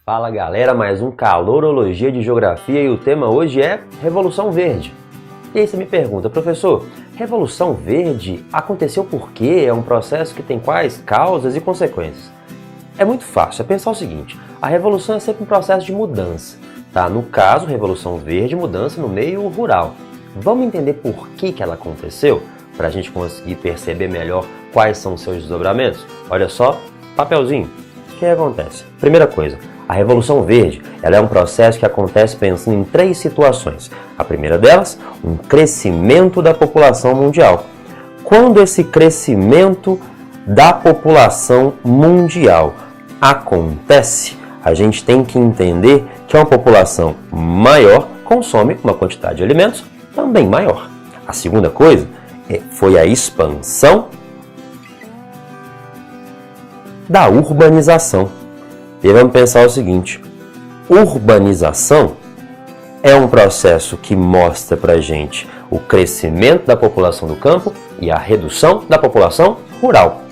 Fala galera, mais um Calorologia de Geografia e o tema hoje é Revolução Verde. E aí você me pergunta, professor, Revolução Verde aconteceu por quê? É um processo que tem quais causas e consequências? É muito fácil, é pensar o seguinte, a revolução é sempre um processo de mudança, tá? No caso, Revolução Verde, mudança no meio rural. Vamos entender por que ela aconteceu? Para a gente conseguir perceber melhor quais são os seus desdobramentos? Olha só, papelzinho. O que acontece? Primeira coisa, a Revolução Verde ela é um processo que acontece pensando em três situações. A primeira delas, um crescimento da população mundial. Quando esse crescimento da população mundial acontece, a gente tem que entender que uma população maior consome uma quantidade de alimentos também maior. A segunda coisa foi a expansão da urbanização. E vamos pensar o seguinte, urbanização é um processo que mostra pra gente o crescimento da população do campo e a redução da população rural.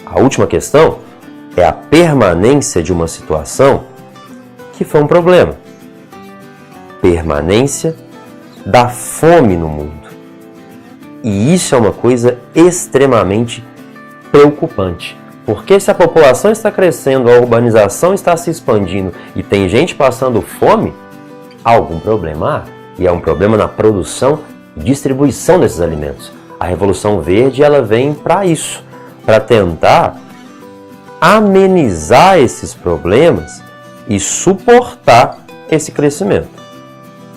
A última questão é a permanência de uma situação que foi um problema. Permanência da fome no mundo. E isso é uma coisa extremamente preocupante. Porque se a população está crescendo, a urbanização está se expandindo e tem gente passando fome, há algum problema há. E é um problema na produção e distribuição desses alimentos. A Revolução Verde ela vem para isso, para tentar amenizar esses problemas e suportar esse crescimento.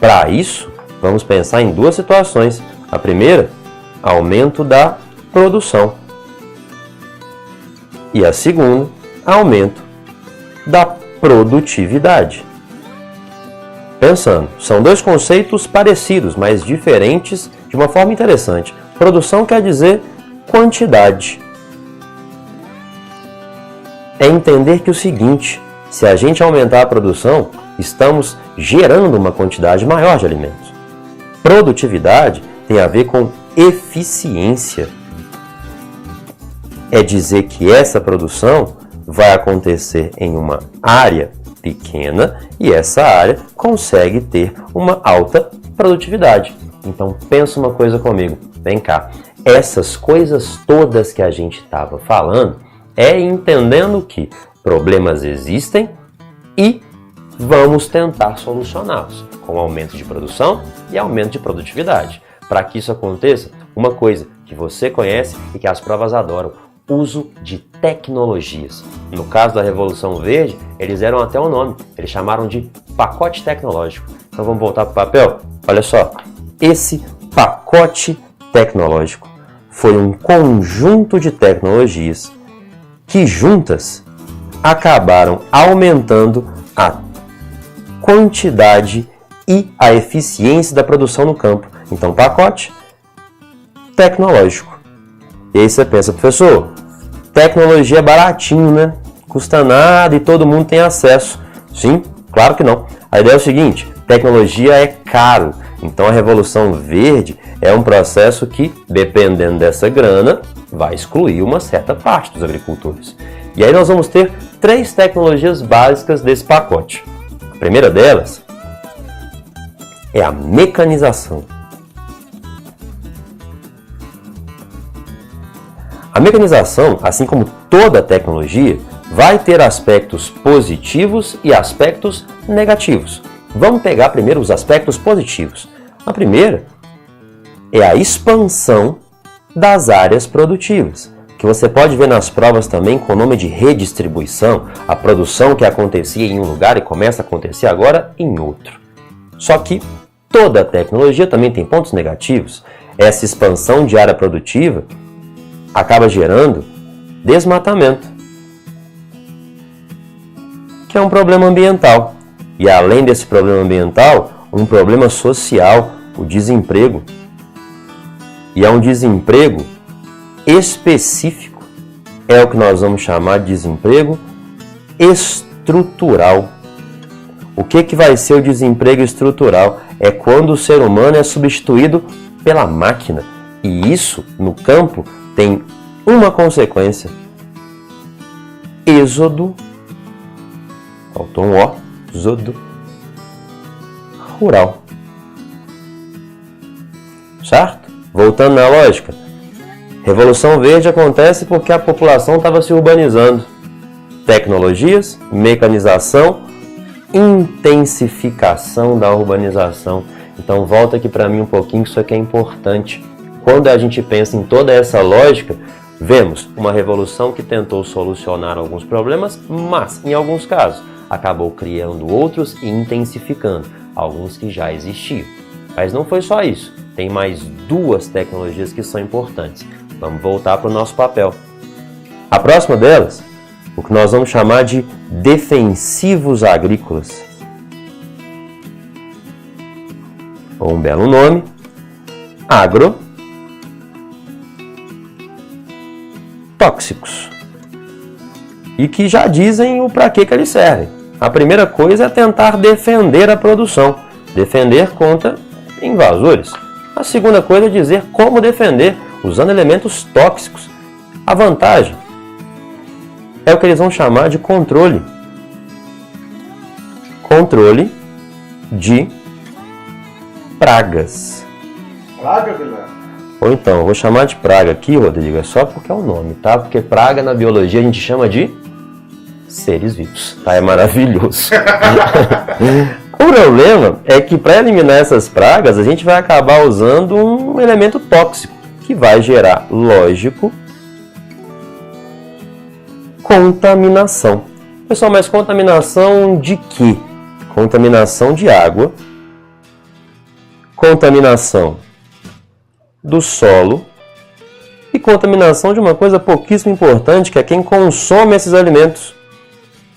Para isso, vamos pensar em duas situações. A primeira, aumento da produção. E a segunda, aumento da produtividade. Pensando, são dois conceitos parecidos, mas diferentes de uma forma interessante. Produção quer dizer quantidade. É entender que o seguinte, se a gente aumentar a produção, estamos gerando uma quantidade maior de alimentos. Produtividade tem a ver com eficiência. É dizer que essa produção vai acontecer em uma área pequena e essa área consegue ter uma alta produtividade. Então pensa uma coisa comigo, vem cá, essas coisas todas que a gente estava falando é entendendo que problemas existem e vamos tentar solucioná-los com aumento de produção e aumento de produtividade. Para que isso aconteça, uma coisa que você conhece e que as provas adoram, uso de tecnologias. No caso da Revolução Verde, eles deram até um nome, eles chamaram de pacote tecnológico. Então vamos voltar para o papel? Olha só, esse pacote tecnológico foi um conjunto de tecnologias que juntas acabaram aumentando a quantidade e a eficiência da produção no campo. Então, pacote tecnológico. E aí você pensa, professor, tecnologia é baratinho, né? Custa nada e todo mundo tem acesso. Sim, claro que não. A ideia é o seguinte, tecnologia é caro. Então a Revolução Verde é um processo que, dependendo dessa grana, vai excluir uma certa parte dos agricultores. E aí nós vamos ter três tecnologias básicas desse pacote. A primeira delas é a mecanização. A mecanização, assim como toda tecnologia, vai ter aspectos positivos e aspectos negativos. Vamos pegar primeiro os aspectos positivos. A primeira é a expansão das áreas produtivas, que você pode ver nas provas também com o nome de redistribuição, a produção que acontecia em um lugar e começa a acontecer agora em outro. Só que toda tecnologia também tem pontos negativos. Essa expansão de área produtiva acaba gerando desmatamento, que é um problema ambiental. E além desse problema ambiental, um problema social, o desemprego. E é um desemprego específico, é o que nós vamos chamar de desemprego estrutural. O que vai ser o desemprego estrutural? É quando o ser humano é substituído pela máquina. E isso, no campo, tem uma consequência: êxodo Faltou um O, zodo, rural. Certo? Voltando na lógica, Revolução Verde acontece porque a população estava se urbanizando. Tecnologias, mecanização, intensificação da urbanização. Então volta aqui para mim um pouquinho, que isso aqui é importante. Quando a gente pensa em toda essa lógica, vemos uma revolução que tentou solucionar alguns problemas, mas, em alguns casos, acabou criando outros e intensificando alguns que já existiam. Mas não foi só isso. Tem mais duas tecnologias que são importantes. Vamos voltar para o nosso papel. A próxima delas, o que nós vamos chamar de defensivos agrícolas. Ou um belo nome, agrotóxicos. E que já dizem o para que eles servem. A primeira coisa é tentar defender a produção, defender contra invasores. A segunda coisa é dizer como defender usando elementos tóxicos. A vantagem é o que eles vão chamar de controle. Controle de pragas. Praga, Vilela? Ou então, eu vou chamar de praga aqui, Rodrigo, é só porque é o nome, tá? Porque praga na biologia a gente chama de seres vivos, tá? É maravilhoso. O problema é que para eliminar essas pragas, a gente vai acabar usando um elemento tóxico, que vai gerar, lógico, contaminação. Pessoal, mas contaminação de quê? Contaminação de água, contaminação do solo e contaminação de uma coisa pouquíssimo importante, que é quem consome esses alimentos,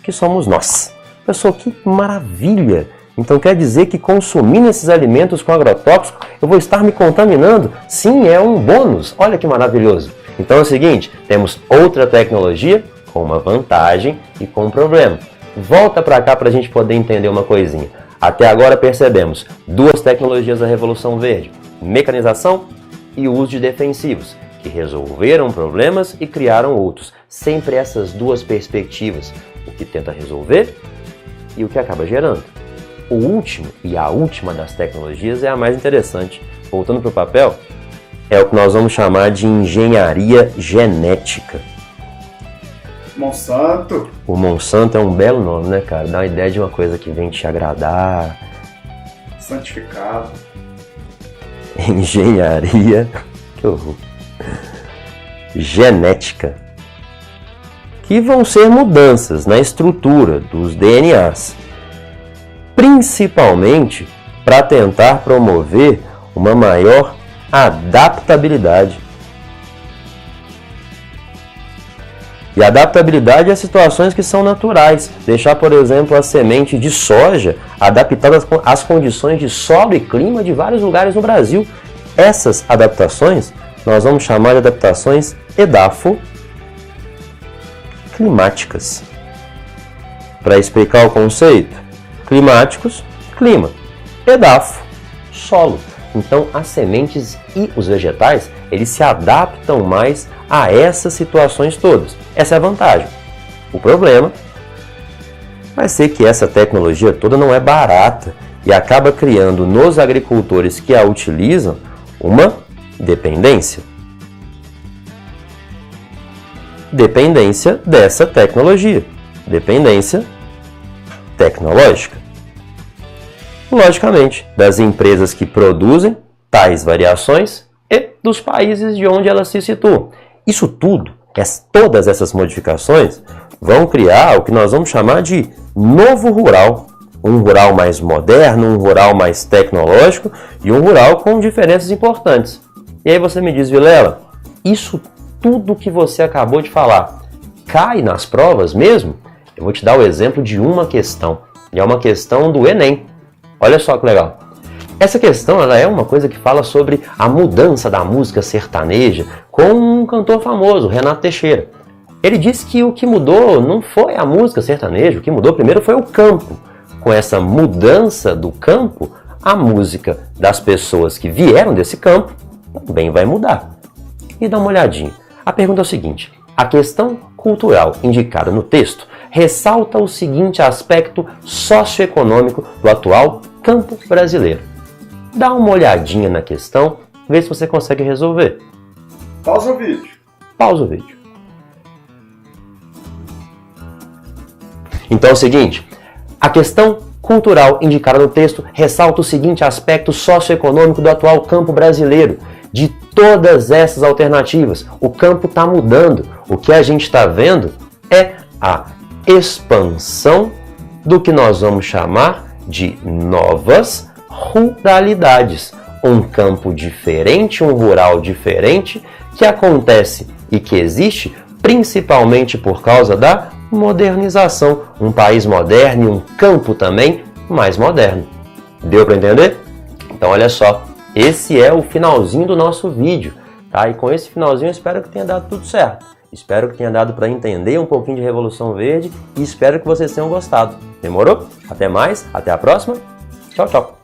que somos nós. Pessoal, que maravilha! Então quer dizer que consumindo esses alimentos com agrotóxico, eu vou estar me contaminando? Sim, é um bônus. Olha que maravilhoso. Então é o seguinte, temos outra tecnologia com uma vantagem e com um problema. Volta para cá para a gente poder entender uma coisinha. Até agora percebemos duas tecnologias da Revolução Verde, mecanização e o uso de defensivos, que resolveram problemas e criaram outros. Sempre essas duas perspectivas, o que tenta resolver e o que acaba gerando. O último e a última das tecnologias é a mais interessante. Voltando para o papel, é o que nós vamos chamar de engenharia genética. Monsanto. O Monsanto é um belo nome, né, cara? Dá uma ideia de uma coisa que vem te agradar. Santificado. Engenharia, que horror. Genética. Que vão ser mudanças na estrutura dos DNAs. Principalmente para tentar promover uma maior adaptabilidade. E adaptabilidade a situações que são naturais. Deixar, por exemplo, a semente de soja adaptada às condições de solo e clima de vários lugares no Brasil. Essas adaptações nós vamos chamar de adaptações edafoclimáticas. Para explicar o conceito, climáticos, clima, edafo, solo. Então, as sementes e os vegetais, eles se adaptam mais a essas situações todas. Essa é a vantagem. O problema vai ser que essa tecnologia toda não é barata e acaba criando nos agricultores que a utilizam uma dependência. Dependência dessa tecnologia. Dependência tecnológica. Logicamente, das empresas que produzem tais variações e dos países de onde elas se situam. Isso tudo, todas essas modificações, vão criar o que nós vamos chamar de novo rural. Um rural mais moderno, um rural mais tecnológico e um rural com diferenças importantes. E aí você me diz, Vilela, isso tudo que você acabou de falar cai nas provas mesmo? Eu vou te dar o exemplo de uma questão. E é uma questão do Enem. Olha só que legal. Essa questão ela é uma coisa que fala sobre a mudança da música sertaneja com um cantor famoso, Renato Teixeira. Ele disse que o que mudou não foi a música sertaneja, o que mudou primeiro foi o campo. Com essa mudança do campo, a música das pessoas que vieram desse campo também vai mudar. E dá uma olhadinha. A pergunta é o seguinte, a questão cultural indicada no texto ressalta o seguinte aspecto socioeconômico do atual campo brasileiro. Dá uma olhadinha na questão, vê se você consegue resolver. Pausa o vídeo. Pausa o vídeo. Então é o seguinte, a questão cultural indicada no texto ressalta o seguinte aspecto socioeconômico do atual campo brasileiro. De todas essas alternativas, o campo está mudando. O que a gente está vendo é a expansão do que nós vamos chamar de novas ruralidades. Um campo diferente, um rural diferente, que acontece e que existe principalmente por causa da modernização. Um país moderno e um campo também mais moderno. Deu para entender? Então olha só, esse é o finalzinho do nosso vídeo, tá? E com esse finalzinho eu espero que tenha dado tudo certo. Espero que tenha dado para entender um pouquinho de Revolução Verde e espero que vocês tenham gostado. Demorou? Até mais, até a próxima. Tchau, tchau.